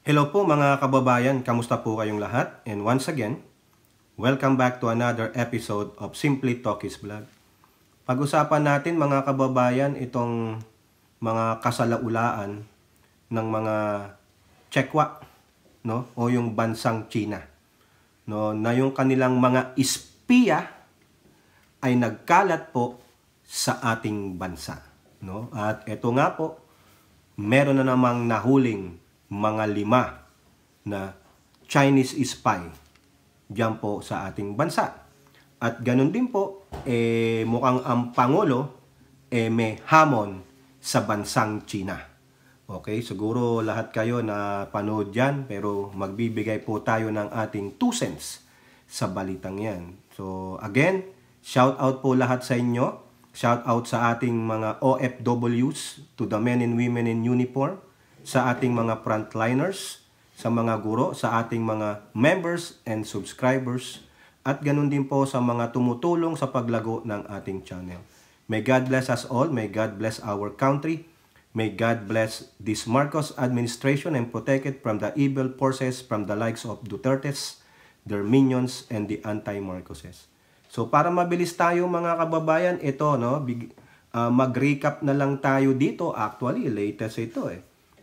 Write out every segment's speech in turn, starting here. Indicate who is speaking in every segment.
Speaker 1: Hello po mga kababayan, kamusta po kayong lahat? And once again, welcome back to another episode of Simply Talkies Vlog. Pag-usapan natin mga kababayan itong mga kasalaulaan ng mga Chekwa, no? O yung bansang China, no? Na yung kanilang mga espiya ay nagkalat po sa ating bansa, no? At ito nga po, meron na namang nahuling mga 5 na Chinese spy diyan po sa ating bansa. At ganun din po, mukhang ang Pangulo may hamon sa bansang China. Okay, siguro lahat kayo na panood yan, pero magbibigay po tayo ng ating 2 cents sa balitang yan. So again, shout out po lahat sa inyo. Shout out sa ating mga OFWs, to the men and women in uniform, sa ating mga frontliners, sa mga guro, sa ating mga members and subscribers, at ganun din po sa mga tumutulong sa paglago ng ating channel. May God bless us all. May God bless our country. May God bless this Marcos administration and protect it from the evil forces from the likes of Dutertes, their minions, and the anti-Marcoses. So para mabilis tayo mga kababayan, ito, no, mag-recap na lang tayo dito. Actually, latest ito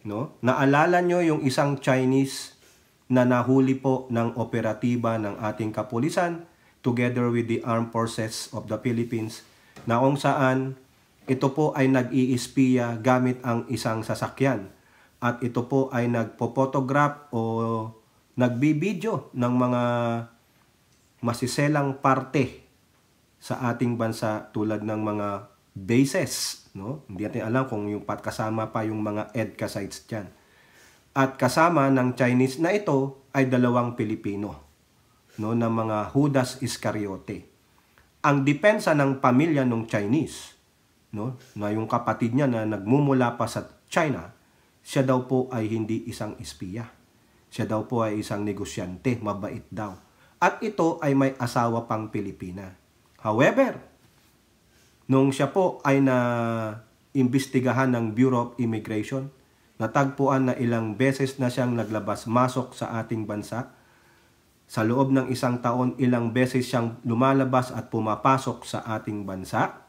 Speaker 1: no? Naalala nyo yung isang Chinese na nahuli po ng operatiba ng ating kapulisan together with the Armed Forces of the Philippines, na kung saan ito po ay nag-iispiya gamit ang isang sasakyan. At ito po ay nagpo-photograph o nagbibideo ng mga masiselang parte sa ating bansa tulad ng mga bases, no? Hindi natin alam kung yung kasama pa yung mga EDCA sites dyan. At kasama ng Chinese na ito ay 2 Pilipino, no, na mga Judas Iscariote. Ang depensa ng pamilya ng Chinese, no, na yung kapatid niya na nagmumula pa sa China, siya daw po ay hindi isang espiya. Siya daw po ay isang negosyante, mabait daw. At ito ay may asawa pang Pilipina. However, nung siya po ay na-imbestigahan ng Bureau of Immigration, natagpuan na ilang beses na siyang naglabas-masok sa ating bansa. Sa loob ng 1 taon, ilang beses siyang lumalabas at pumapasok sa ating bansa.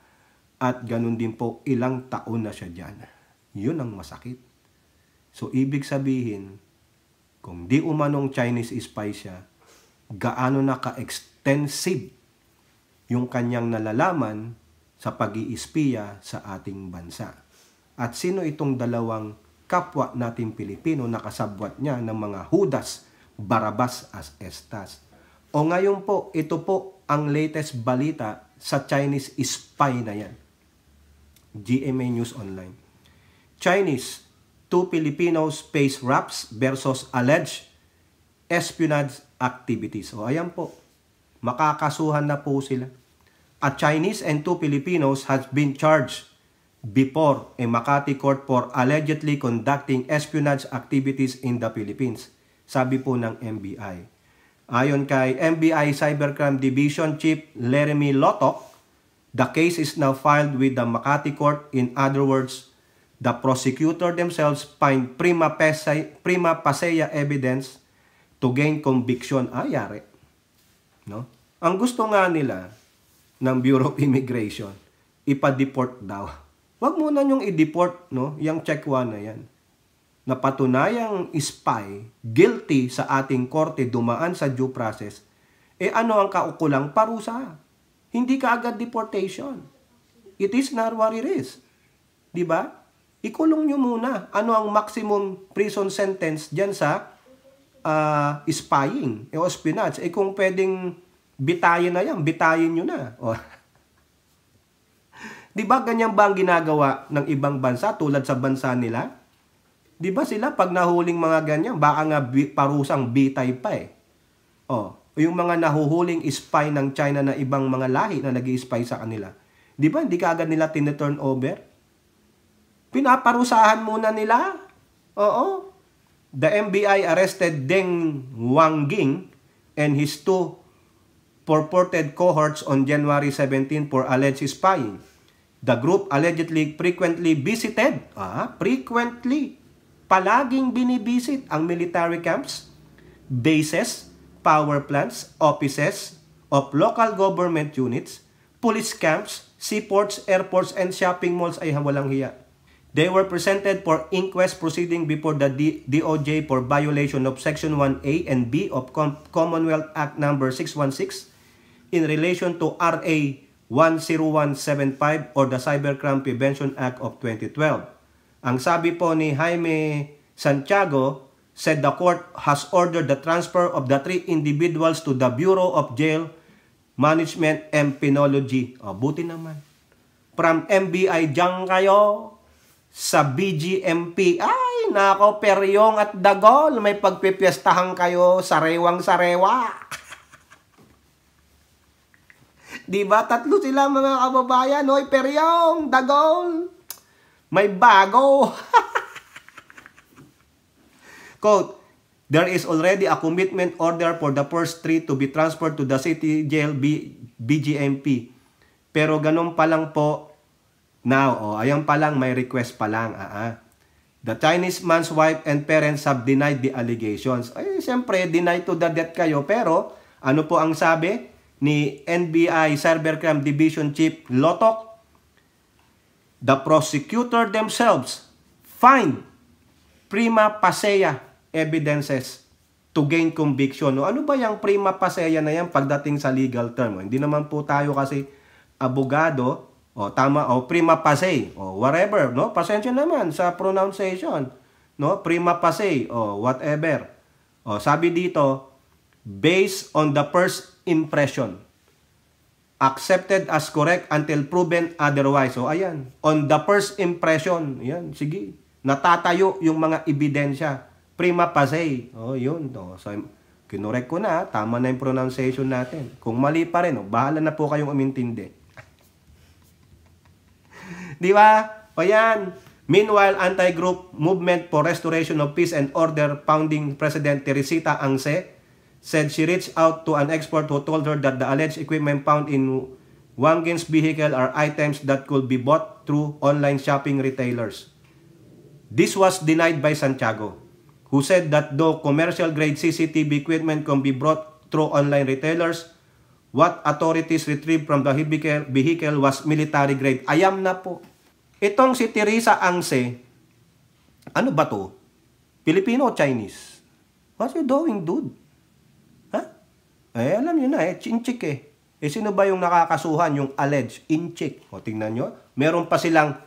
Speaker 1: At ganun din po, ilang taon na siya dyan. Yun ang masakit. So, ibig sabihin, kung di umanong Chinese spy siya, gaano na ka-extensive yung kanyang nalalaman sa pag-iispiya sa ating bansa. At sino itong 2 kapwa nating Pilipino na kasabwat niya ng mga Judas, Barabas as Estas? O ngayon po, ito po ang latest balita sa Chinese spy na yan. GMA News Online. Chinese, 2 Filipinos face raps versus alleged espionage activities. O ayan po, makakasuhan na po sila. A Chinese and 2 Filipinos has been charged before a Makati court for allegedly conducting espionage activities in the Philippines, sabi po ng NBI. Ayon kay NBI Cybercrime Division Chief Leremy Lotok, the case is now filed with the Makati court. In other words, the prosecutor themselves find prima facie evidence to gain conviction. Yari. No? Ang gusto nga nila ng Bureau of Immigration, ipa-deport daw. Wag muna nyong i-deport, no, yung Chekwa na yan. Napatunayang spy, guilty sa ating korte, dumaan sa due process, ano ang kaukulang? Parusa. Hindi ka agad deportation. It is not what it is. Diba? Ikulong nyo muna. Ano ang maximum prison sentence dyan sa spying, o espionage? Kung pwedeng bitayin na yan, bitayin nyo na. Diba ganyan ba ang ginagawa ng ibang bansa tulad sa bansa nila? Diba sila pag nahuling mga ganyan, baka nga parusang bitay pa yung mga nahuhuling spy ng China na ibang mga lahi na nag-i-spy sa kanila. Diba hindi ka agad nila tine-turn over? Pinaparusahan muna nila? Oo. The NBI arrested Deng Wangjing and his 2 purported cohorts on January 17 for alleged spying. The group allegedly frequently visited palaging binibisit ang military camps, bases, power plants, offices of local government units, police camps, seaports, airports, and shopping malls ay walang hiya. They were presented for inquest proceeding before the DOJ for violation of Section 1A and B of Commonwealth Act No. 616 in relation to RA 10175 or the Cybercrime Prevention Act of 2012. Ang sabi po ni Jaime Santiago, said the court has ordered the transfer of the 3 individuals to the Bureau of Jail Management and Penology. O, buti naman. From MBI dyan kayo sa BGMP. Ay, nako, Peryong at Dagol. May pagpipiestahan kayo, sarewang-sarewa. Diba? Tatlo sila mga kababayan. Hoy, Peryong, Dagol. May bago. Quote, there is already a commitment order for the first 3 to be transferred to the city jail BGMP. Pero ganun pa lang po. Now, ayan pa lang, may request pa lang. The Chinese man's wife and parents have denied the allegations. Ay, siyempre, deny to the death kayo. Pero, ano po ang sabi ni NBI Cybercrime Division Chief Lotok? The prosecutor themselves find prima facie evidences to gain conviction. Ano ba yung prima facie na yan pagdating sa legal term? Hindi naman po tayo kasi abogado, tama, prima facie, whatever, no? Pasensya naman sa pronunciation, no? Prima facie, whatever. Sabi dito, based on the first impression, accepted as correct until proven otherwise. Ayan, on the first impression, yan, sige, natatayo yung mga ebidensya. Prima facie. Yun. So, kinorek ko na, tama na yung pronunciation natin. Kung mali pa rin, bahala na po kayong umintindi. Di ba? Ayan. Meanwhile, anti-group movement for restoration of peace and order founding President Teresita Angse said she reached out to an expert who told her that the alleged equipment found in Wang Gin's vehicle are items that could be bought through online shopping retailers. This was denied by Santiago, who said that though commercial-grade CCTV equipment can be brought through online retailers, what authorities retrieved from the vehicle was military-grade. Ayam na po. Itong si Teresa Angse, ano ba to? Filipino o Chinese? What you doing, dude? Alam nyo na, chinchik sino ba yung nakakasuhan, yung alleged inchik? Tingnan nyo, meron pa silang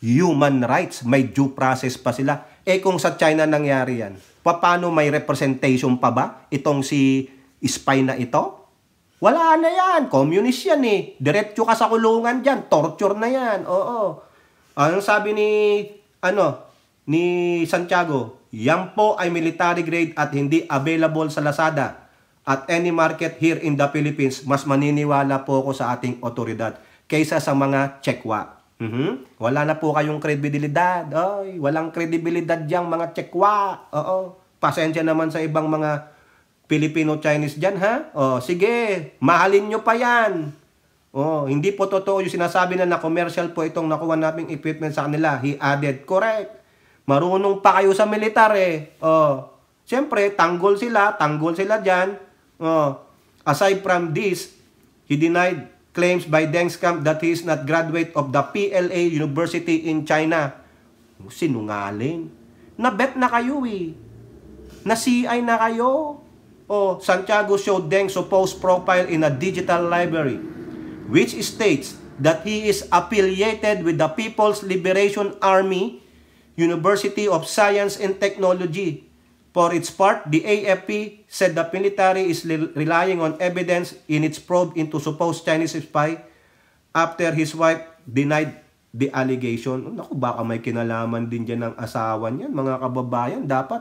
Speaker 1: human rights, may due process pa sila. Kung sa China nangyari yan, paano may representation pa ba itong si spy na ito? Wala na yan, communist yan diretso ka sa kulungan dyan, torture na yan, Anong sabi ni Santiago? Yan po ay military grade at hindi available sa Lazada at any market here in the Philippines. Mas maniniwala po ako sa ating otoridad kaysa sa mga tsekwa. Wala na po kayong kredibilidad. Walang kredibilidad diyang mga tsekwa. Pasensya naman sa ibang mga Filipino-Chinese dyan, ha? Sige, mahalin nyo pa yan. Hindi po totoo yung sinasabi na commercial po itong nakuha nating equipment sa kanila. He added, correct. Marunong pa kayo sa militar Siyempre, tanggol sila dyan. Aside from this, he denied claims by Deng Scamp that he is not graduate of the PLA University in China. Sinungaling. Na-bet na kayo Na-CI na kayo. Santiago showed Deng's supposed profile in a digital library, which states that he is affiliated with the People's Liberation Army, University of Science and Technology. For its part, the AFP said the military is relying on evidence in its probe into supposed Chinese spy after his wife denied the allegation. Naku, baka may kinalaman din dyan ng asawa niyan, mga kababayan. Dapat,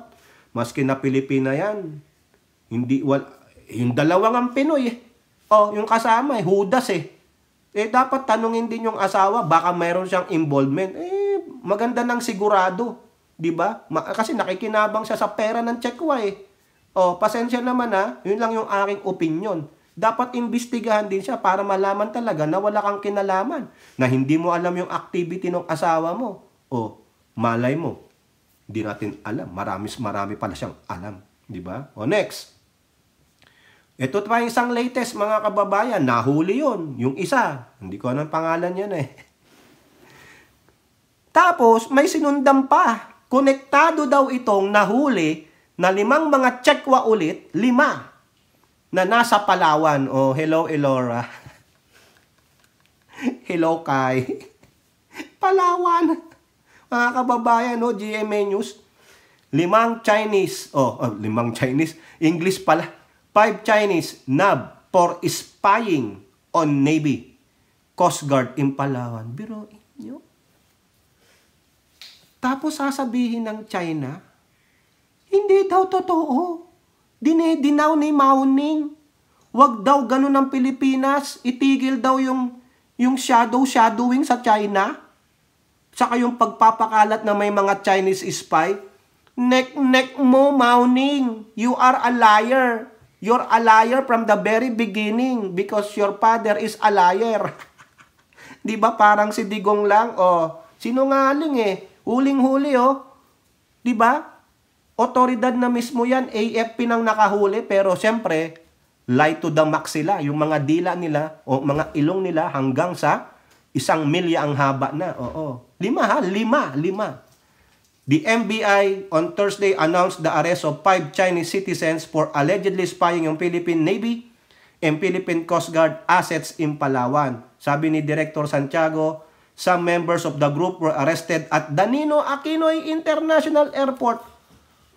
Speaker 1: maski na Pilipina yan, yung dalawang ang Pinoy yung kasama Judas dapat tanungin din yung asawa, baka mayroon siyang involvement. Maganda nang sigurado, di ba? Kasi nakikinabang siya sa pera ng tsekwa pasensya naman yun lang yung aking opinion. Dapat imbestigahan din siya para malaman talaga na wala kang kinalaman, na hindi mo alam yung activity ng asawa mo. Malay mo, Hindi natin alam. Marami pala siyang alam. Di ba? O next. Ito pa yung isang latest, mga kababayan. Nahuli yun. Yung isa. Hindi ko anong pangalan yan eh. Tapos, may sinundan pa. Konektado daw itong nahuli na 5 mga tsekwa ulit, 5 na nasa Palawan. Oh, hello Elora. Hello Kai. Palawan. Mga kababayan, no, GMA News. 5 Chinese, 5 Chinese, English pala. 5 Chinese nabbed for spying on Navy, Coast Guard in Palawan. Biruin nyo. Tapos sasabihin ng China, hindi daw totoo. Dinedinaw ni Mao-Ning. Wag daw ganun ang Pilipinas. Itigil daw yung shadowing sa China. Saka yung pagpapakalat na may mga Chinese spy. Nek mo, Mao-Ning. You are a liar. You're a liar from the very beginning because your father is a liar. Di ba parang si Digong lang? Sinungaling eh. Huling-huli Di ba? Otoridad na mismo yan. AFP nang nakahuli pero siyempre, lie to the max sila. Yung mga dila nila o mga ilong nila hanggang sa 1 milya ang haba na. 5 5. The NBI on Thursday announced the arrest of 5 Chinese citizens for allegedly spying on Philippine Navy and Philippine Coast Guard assets in Palawan. Sabi ni Director Santiago, some members of the group were arrested at Danilo Aquinoy International Airport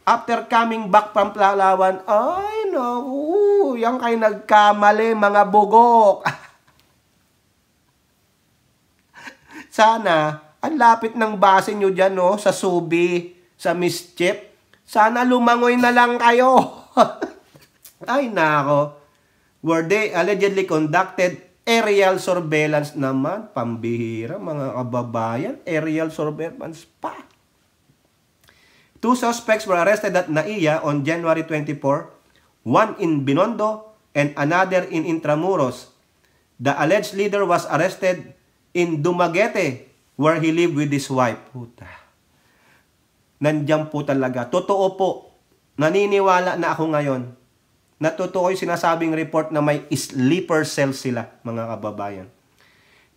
Speaker 1: after coming back from Palawan. Ay, no, yan kayo nagkamali, mga bugok. Sana, ang lapit ng base nyo dyan, no? Sa Subi, sa Mischief. Sana lumangoy na lang kayo. Ay, nako. Where they allegedly conducted aerial surveillance naman. Pambihira, mga kababayan. Aerial surveillance pa. 2 suspects were arrested at NAIA on January 24. One in Binondo and another in Intramuros. The alleged leader was arrested in Dumaguete, where he lived with his wife. Puta. Nandiyan po talaga. Totoo po. Naniniwala na ako ngayon. Na totoo yung sinasabing report na may sleeper cell sila, mga kababayan.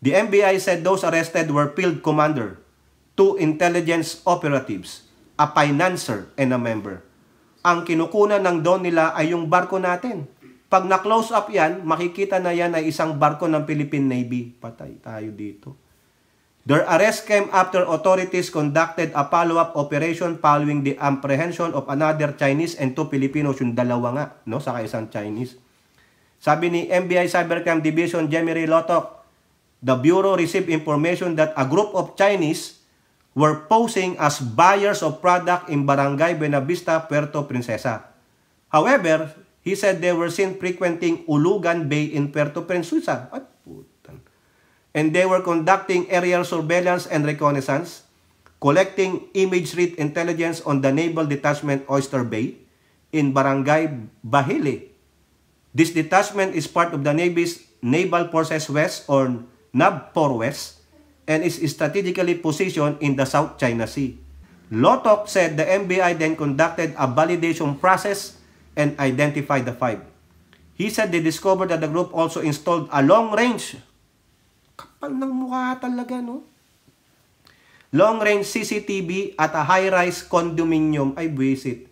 Speaker 1: The NBI said those arrested were field commander, 2 intelligence operatives, a financier, and a member. Ang kinukunan ng doon nila ay yung barko natin. Pag na-close up yan, makikita na yan ay isang barko ng Philippine Navy. Patay tayo dito. Their arrest came after authorities conducted a follow-up operation following the apprehension of another Chinese and 2 Filipinos, yung dalawa nga, no, saka isang Chinese. Sabi ni NBI Cybercrime Division Jemery Lotok, the Bureau received information that a group of Chinese were posing as buyers of product in Barangay Buenavista, Puerto Princesa. However, he said they were seen frequenting Ulugan Bay in Puerto Princesa. At putan. And they were conducting aerial surveillance and reconnaissance, collecting image-read intelligence on the Naval Detachment Oyster Bay in Barangay Bahili. This detachment is part of the Navy's Naval Forces West or NAVFOR West and is strategically positioned in the South China Sea. Lotok said the NBI then conducted a validation process and identified the 5. He said they discovered that the group also installed a long-range, kapal ng mukha talaga, no? Long-range CCTV at a high-rise condominium. Ay, visit.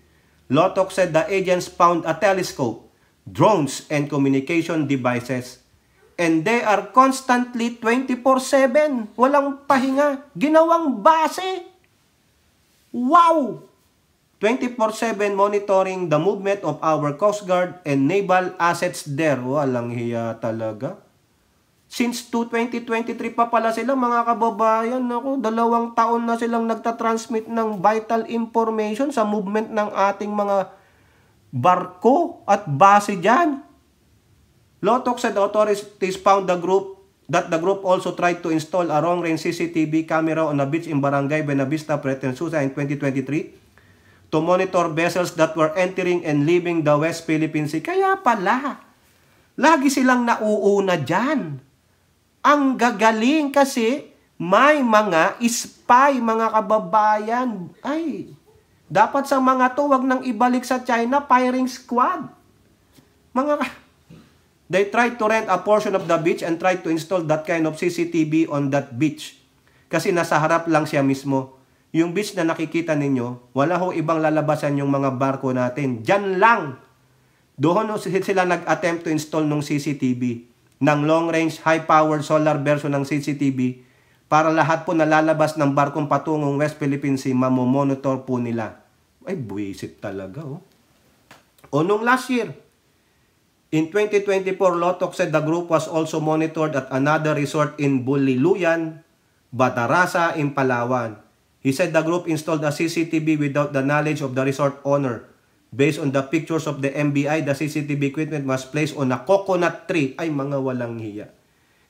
Speaker 1: Lotok said the agents found a telescope, drones, and communication devices. And they are constantly 24/7. Walang pahinga. Ginawang base. Wow! 24/7 monitoring the movement of our Coast Guard and naval assets there. Walang hiya talaga. Since 2023 pa pala sila, mga kababayan. Naku, 2 taon na silang nagtatransmit ng vital information sa movement ng ating mga barko at base dyan. Lotok said authorities found the group also tried to install a long-range CCTV camera on a beach in Barangay Buenavista, Puerto Princesa in 2023 to monitor vessels that were entering and leaving the West Philippine Sea. Kaya pala, lagi silang nauuna dyan. Ang gagaling kasi may mga spy, mga kababayan. Ay, Dapat sa mga to, wag nang ibalik sa China, firing squad. They tried to rent a portion of the beach and tried to install that kind of CCTV on that beach. Kasi nasa harap lang siya mismo. Yung beach na nakikita ninyo, wala ho ibang lalabasan yung mga barko natin. Diyan lang. Doon sila nag-attempt to install ng CCTV, ng long-range, high-powered solar version ng CCTV, para lahat po nalalabas ng barkong patungong West Philippine Sea, mamomonitor po nila. Ay, buwisit talaga, oh. O nung last year, in 2024, Lotok said the group was also monitored at another resort in Buliluyan, Batarasa, in Palawan. He said the group installed a CCTV without the knowledge of the resort owner. Based on the pictures of the MBI, the CCTV equipment was placed on a coconut tree. Ay, mga walang hiya.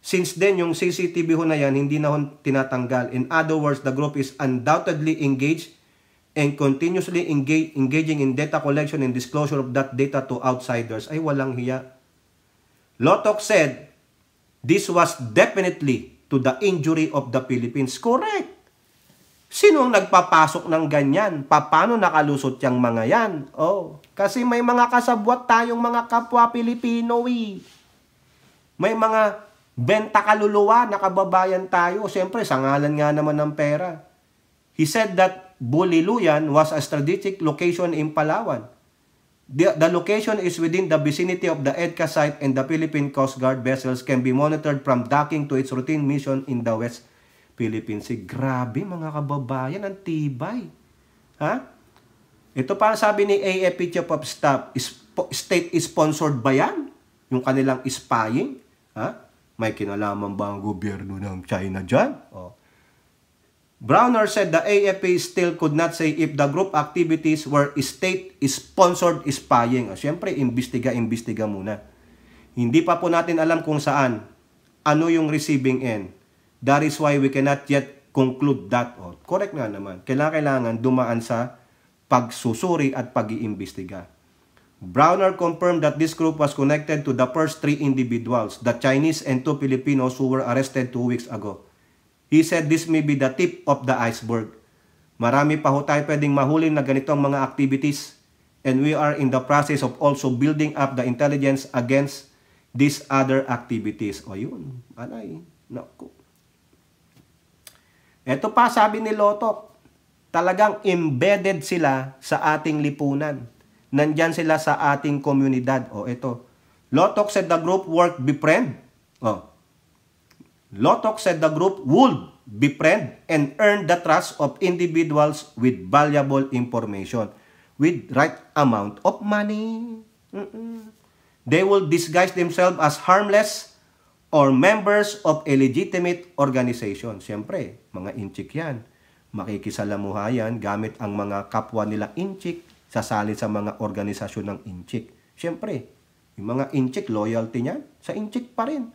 Speaker 1: Since then, yung CCTV ho na yan, hindi na ho tinatanggal. In other words, the group is undoubtedly engaged and continuously engaging in data collection and disclosure of that data to outsiders. Ay, walang hiya. Lotok said, this was definitely to the injury of the Philippines. Correct. Sino ang nagpapasok ng ganyan? Paano nakalusot yung mga yan? Oh, kasi may mga kasabwat tayong mga kapwa Pilipino, eh. May mga benta kaluluwa na kababayan tayo. Siyempre, sa ngalan nga naman ng pera. He said that Buliluyan was a strategic location in Palawan. The location is within the vicinity of the EDCA site and the Philippine Coast Guard vessels can be monitored from docking to its routine mission in the West Philippine Sea. Grabe mga kababayan, ang tibay. Ha? Ito pa sabi ni AFP Chief of Staff, state-sponsored ba yan? Yung kanilang spying? Ha? May kinalaman ba ang gobyerno ng China dyan? Oh. Browner said the AFP still could not say if the group activities were state-sponsored spying. Siyempre, imbestiga muna. Hindi pa po natin alam kung saan. Ano yung receiving end. That is why we cannot yet conclude that. Oh, correct nga naman. Kailangan dumaan sa pagsusuri at pag-iimbestiga. Browner confirmed that this group was connected to the first 3 individuals, the Chinese and 2 Filipinos who were arrested 2 weeks ago. He said this may be the tip of the iceberg. Marami pa ho tayo pwedeng mahuli na ganitong mga activities, and we are in the process of also building up the intelligence against these other activities. O yun, anay, naku. Ito pa sabi ni Lotok, talagang embedded sila sa ating lipunan. Nandyan sila sa ating komunidad. O ito, Lotok said the group would befriend and earn the trust of individuals with valuable information with right amount of money. They will disguise themselves as harmless or members of a legitimate organization. Siyempre, mga inchik yan. Makikisalamuha yan gamit ang mga kapwa nila inchik, sasali sa mga organisasyon ng inchik. Siyempre, yung mga inchik, loyalty niyan, sa inchik pa rin.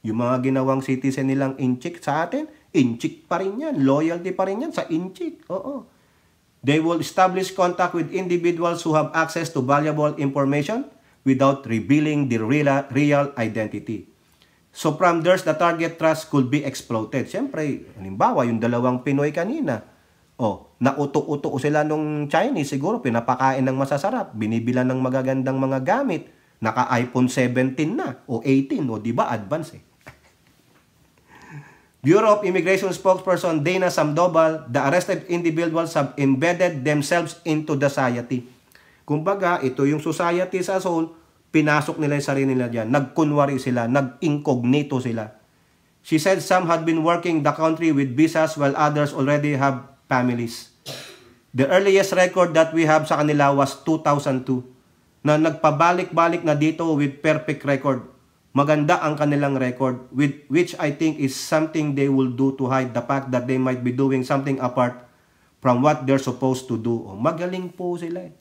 Speaker 1: Yung mga ginawang citizen nilang inchik sa atin, inchik pa rin yan. Loyalty pa rin yan sa inchik. Oo. They will establish contact with individuals who have access to valuable information without revealing their real identity. So from there, the target trust could be exploited. Siyempre, halimbawa, yung 2 Pinoy kanina, nauto-uto sila nung Chinese, siguro pinapakain ng masasarap, binibilan ng magagandang mga gamit, naka-iPhone 17 na, o 18, o di ba, advance eh. Bureau of Immigration spokesperson Dana Sandoval, the arrested individuals have embedded themselves into the society. Kumbaga, ito yung society sa Seoul, pinasok nila yung sarili nila dyan. Nagkunwari sila. Nag-incognito sila. She said some had been working the country with visas while others already have families. The earliest record that we have sa kanila was 2002 na nagpabalik-balik na dito with perfect record. Maganda ang kanilang record, with which I think is something they will do to hide the fact that they might be doing something apart from what they're supposed to do. Magaling po sila eh.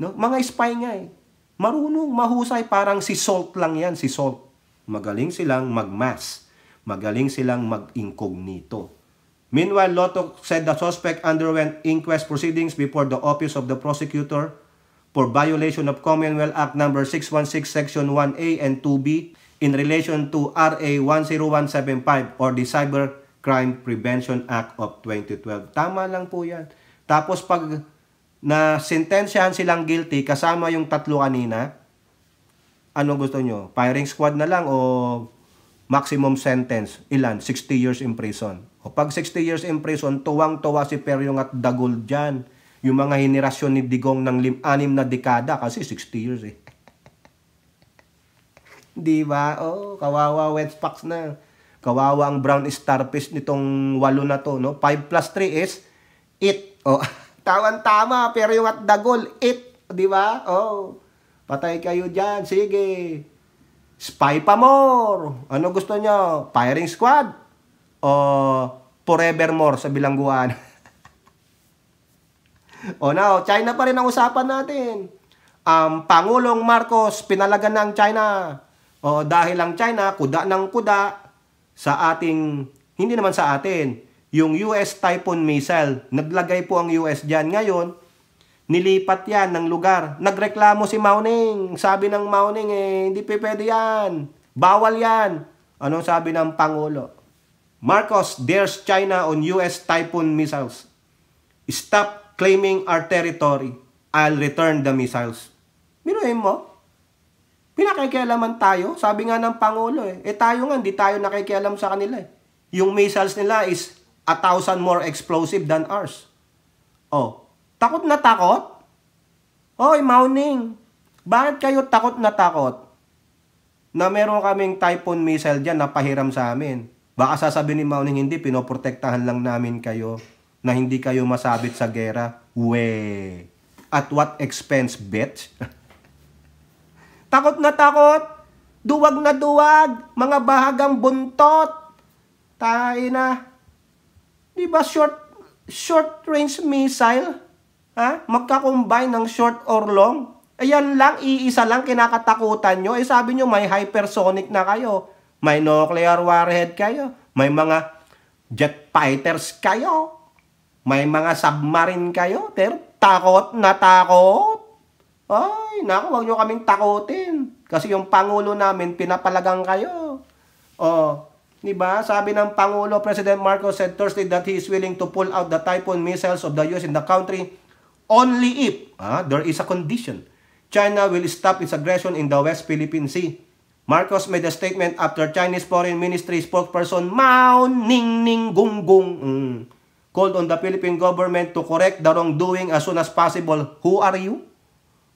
Speaker 1: No? Mga spy nga eh. Marunong, mahusay, parang si Salt lang yan, si Salt. Magaling silang mag-mask. Magaling silang mag-incognito. Meanwhile, Lotok said the suspect underwent inquest proceedings before the Office of the Prosecutor for violation of Commonwealth Act No. 616, Section 1A and 2B in relation to RA 10175 or the Cybercrime Prevention Act of 2012. Tama lang po yan. Tapos pag na sentensyahan silang guilty kasama yung tatlo kanina, ano gusto nyo? Firing squad na lang o maximum sentence? Ilan? 60 years in prison. O pag 60 years in prison, tuwang-tuwa si Peryong at Dagul dyan. Yung mga henerasyon ni Digong ng 6 na dekada kasi 60 years eh. Di ba? Oh, kawawa Westpax na. Kawawa ang brown starfish nitong 8 na to, no? 5 plus 3 is 8. Oh, tawan-tama, Peryong at Dagul, 8. Di ba? Oh, patay kayo dyan. Sige. Spy pa more. Ano gusto nyo? Firing squad? O forevermore sa bilangguan? O now, China pa rin ang usapan natin. Pangulong Marcos pinalagan ng China. O dahil ang China, kuda ng kuda sa ating, hindi naman sa atin, yung US Typhoon missile. Naglagay po ang US dyan. Ngayon, nilipat yan ng lugar. Nagreklamo si Mao Ning. Sabi ng Mao Ning, hindi pwede yan. Bawal yan. Anong sabi ng Pangulo? Marcos dares China on US Typhoon missiles. Stop claiming our territory. I'll return the missiles. Biruin mo? Pinakikialaman tayo? Sabi nga ng Pangulo tayo nga, hindi tayo nakikialam sa kanila Yung missiles nila is 1,000 more explosive than ours. Oh, takot na takot? Hoy, Mao Ning, bakit kayo takot na takot na meron kaming Typhoon missile dyan na pahiram sa amin? Baka sasabihin ni Mao Ning, hindi, pinoprotektahan lang namin kayo na hindi kayo masabit sa gera. We, at what expense, bitch? Takot na takot, duwag na duwag, mga bahagang buntot. Tayo na. Di ba short range missile? Ha? Magka-combine ng short or long? Ayan lang, iisa lang kinakatakutan nyo. Sabi nyo may hypersonic na kayo. May nuclear warhead kayo. May mga jet fighters kayo. May mga submarine kayo. Pero takot na takot. Ay, naku, wag nyo kaming takutin. Kasi yung Pangulo namin, pinapalagang kayo. Oh, diba? Sabi ng Pangulo, President Marcos said Thursday that he is willing to pull out the Typhoon missiles of the US in the country only if there is a condition. China will stop its aggression in the West Philippine Sea. Marcos made a statement after Chinese Foreign Ministry spokesperson Mao Ning Gunggong called on the Philippine government to correct the wrongdoing as soon as possible. Who are you?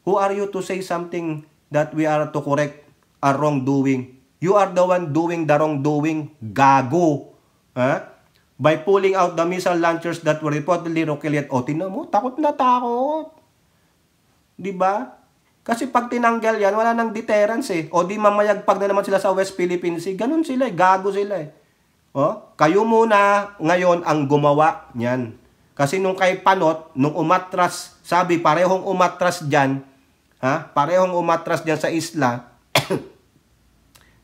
Speaker 1: Who are you to say something that we are to correct a wrongdoing? You are the one doing the wrongdoing, gago. By pulling out the missile launchers that were reportedly rocket. O, tinan mo, takot na takot. Diba? Kasi pag tinanggal yan, wala nang deterrence O di mamayagpag na naman sila sa West Philippine Sea. Ganun sila gago sila O, kayo muna ngayon ang gumawa niyan. Kasi nung kay Panot, nung umatras, sabi parehong umatras dyan, parehong umatras dyan sa isla,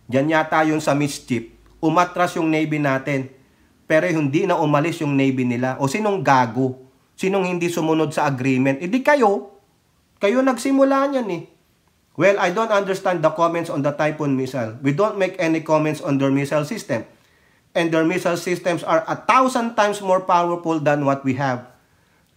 Speaker 1: dyan yata yun sa mischief, umatras yung Navy natin, pero hindi na umalis yung Navy nila. O sinong gago? Sinong hindi sumunod sa agreement? Di kayo. Kayo nagsimula niyan Well, I don't understand the comments on the Typhoon missile. We don't make any comments on their missile system. And their missile systems are 1,000 times more powerful than what we have.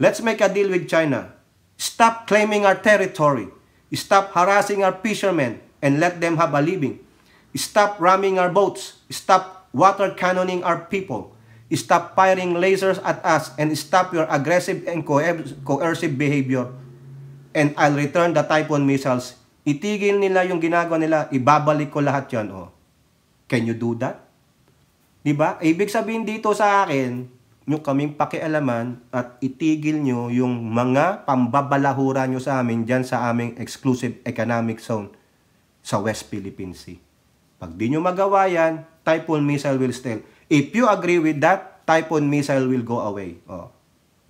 Speaker 1: Let's make a deal with China. Stop claiming our territory. Stop harassing our fishermen and let them have a living. Stop ramming our boats. Stop water cannoning our people. Stop firing lasers at us and stop your aggressive and coercive behavior. And I'll return the Typhoon missiles. Itigil nila yung ginagawa nila. Ibabalik ko lahat yan. Can you do that? Diba? Ibig sabihin dito sa akin, nyo kaming pakialaman at itigil nyo yung mga pambabalahura nyo sa amin dyan sa aming exclusive economic zone sa West Philippine Sea. Pag di nyo magawa yan, Typhoon missile will stay. If you agree with that, Typhoon missile will go away.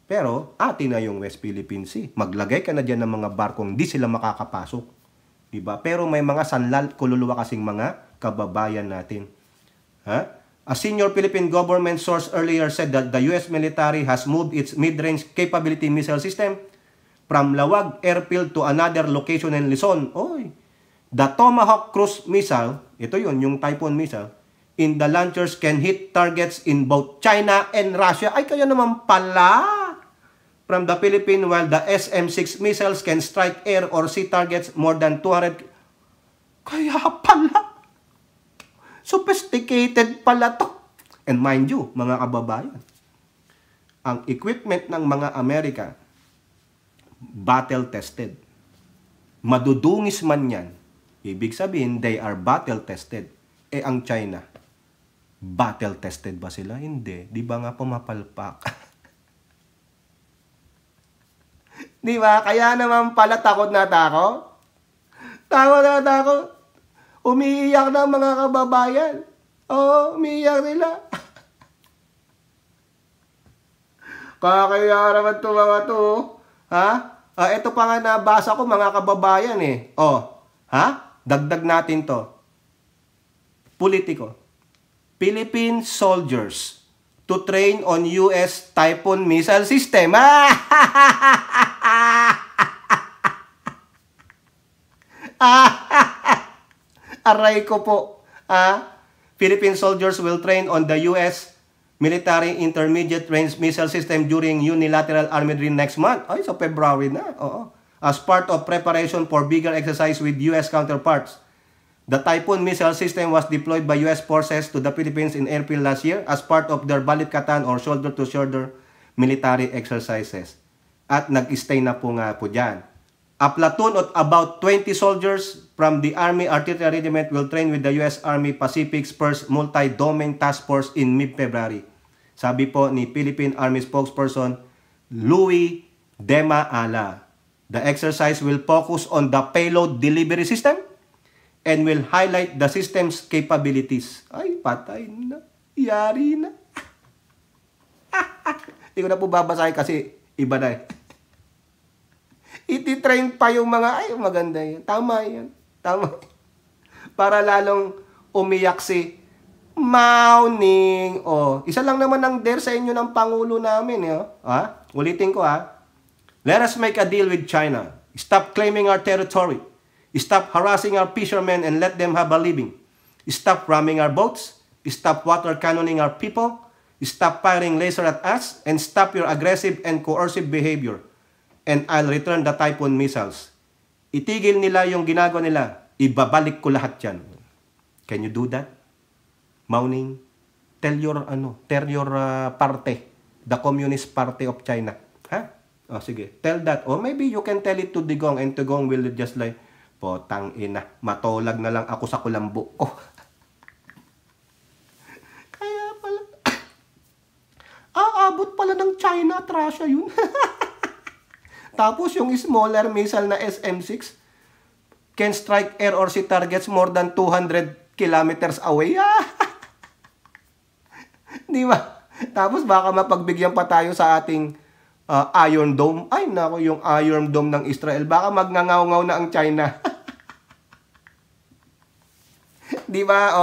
Speaker 1: Pero, atin na yung West Philippine Sea. Maglagay ka na dyan ng mga barkong di sila makakapasok. Diba? Pero may mga sanlal, kululuwa kasing mga kababayan natin. A senior Philippine government source earlier said that the US military has moved its mid-range capability missile system from Lawag Airfield to another location in Luzon. The Tomahawk cruise missile, ito yun, yung Typhoon missile, in the launchers can hit targets in both China and Russia. Ay, kaya naman pala. from the Philippines, while the SM-6 missiles can strike air or sea targets more than 200. Kaya pala, sophisticated pala to. And mind you, mga kababayan, ang equipment ng mga Amerika, battle-tested. Madudungis man yan. Ibig sabihin, they are battle-tested. Ang China, battle-tested ba sila? Hindi. Di ba nga pumapalpak? Di ba? Kaya naman pala takot na takot. Takot na takot. Umiiyak na mga kababayan. Oo, umiiyak nila. Kaya naman ito mga to. Ha? Ito pa nga nabasa ko mga kababayan eh. Ha? Dagdag natin to. Politiko. Philippine soldiers to train on US Typhoon missile system. Aray ko po. Philippine soldiers will train on the US military intermediate range missile system during unilateral army drill next month. Ay, so February na. Oo. As part of preparation for bigger exercise with US counterparts. The Typhoon missile system was deployed by US forces to the Philippines in April last year as part of their Balikatan or shoulder-to-shoulder military exercises. At nag-stay na po nga po dyan. A platoon of about 20 soldiers from the Army Artillery Regiment will train with the US Army Pacific's first multi-domain task force in mid-February. Sabi po ni Philippine Army spokesperson Louis Dema Ala. The exercise will focus on the payload delivery system and will highlight the system's capabilities. Ay, patay na. Yari na. Hindi ko na po babasahin kasi iba na eh. Iti-train pa yung mga, ay, maganda yun. Tama yun. Tama. Para lalong umiyak si Mauning. Isa lang naman ang dare sa inyo ng Pangulo namin. Ulitin ko Let us make a deal with China. Stop claiming our territory. Stop harassing our fishermen and let them have a living. Stop ramming our boats. Stop water cannoning our people. Stop firing laser at us. And stop your aggressive and coercive behavior. And I'll return the Typhoon missiles. Itigil nila yung ginagawa nila. Ibabalik ko lahat yan. Can you do that? Mauning, tell your party, the Communist Party of China. Sige, tell that. Or maybe you can tell it to Digong and Digong will just like, potang ina, matolag na lang ako sa kulambo. Kaya pala, aabot pala ng China at Russia yun. Tapos yung smaller missile na SM-6 can strike air or sea targets more than 200 kilometers away. Di ba? Tapos baka mapagbigyan pa tayo sa ating Iron Dome. Ay nako, yung Iron Dome ng Israel. Baka magngangaw-ngaw na ang China. Di ba?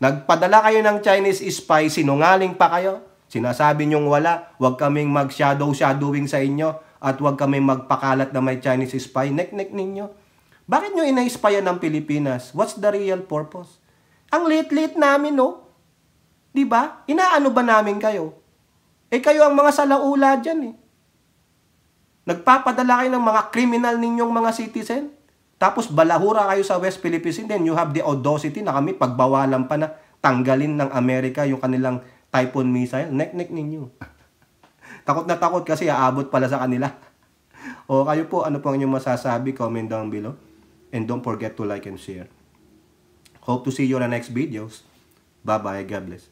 Speaker 1: Nagpadala kayo ng Chinese spy, sinungaling pa kayo. Sinasabi nyong wala, huwag kaming mag-shadowing sa inyo. At huwag kami magpakalat na may Chinese spy. Nek-nek ninyo. Bakit nyo ina-spyan ng Pilipinas? What's the real purpose? Ang lit-lit namin, no? Diba? Inaano ba namin kayo? Kayo ang mga salaula dyan, eh. Nagpapadala kayo ng mga criminal ninyong mga citizen. Tapos balahura kayo sa West Philippines. Then you have the audacity na kami pagbawalan pa na tanggalin ng Amerika yung kanilang Typhoon missile. Nek-nek ninyo. Takot na takot kasi aabot pala sa kanila. Kayo po, ano po ang inyong masasabi? Comment down below. And don't forget to like and share. Hope to see you on the next videos. Bye-bye. God bless.